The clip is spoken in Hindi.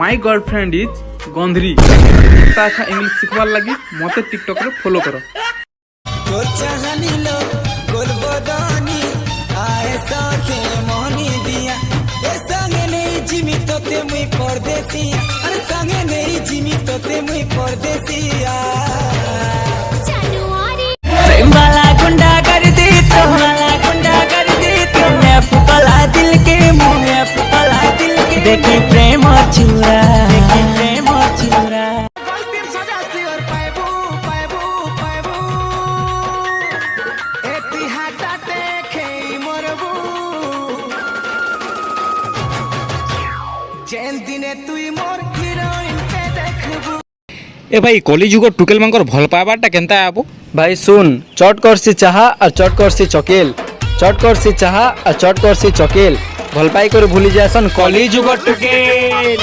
माय गर्लफ्रेंड इज गंधरी ताखा इंग्लिश सिखवार लगी मते टिकटॉक रे फॉलो करो। गोर चाहनी लो गोर बदानी आए साथे मोहनी दिया ए संगे नहीं जिमी तोते मुई परदेसिया अरे संगे नहीं जिमी तोते मुई परदेसिया प्रेम वाला गुंडा कर दी तो वाला गुंडा कर दी तो मैं फुकला दिल के मुंह में फुकला दिल के देखी प्रेम चूरा देखी प्रेम चूरा गलती सजा से और पाएबू पाएबू पाएबू एती हाटा देखे मरबू जेन दिने तुई मोर हीरोइन पे देखबू। ए भाई कलिजुग टुकेल मांकर भल पाबाटा केनता आबो भाई सुन चट करसी चाहा और चट करसी चकेल चट करसी चाहा और चट करसी चकेल भल पाई कर भूली जासन कलिजुग टुकेल।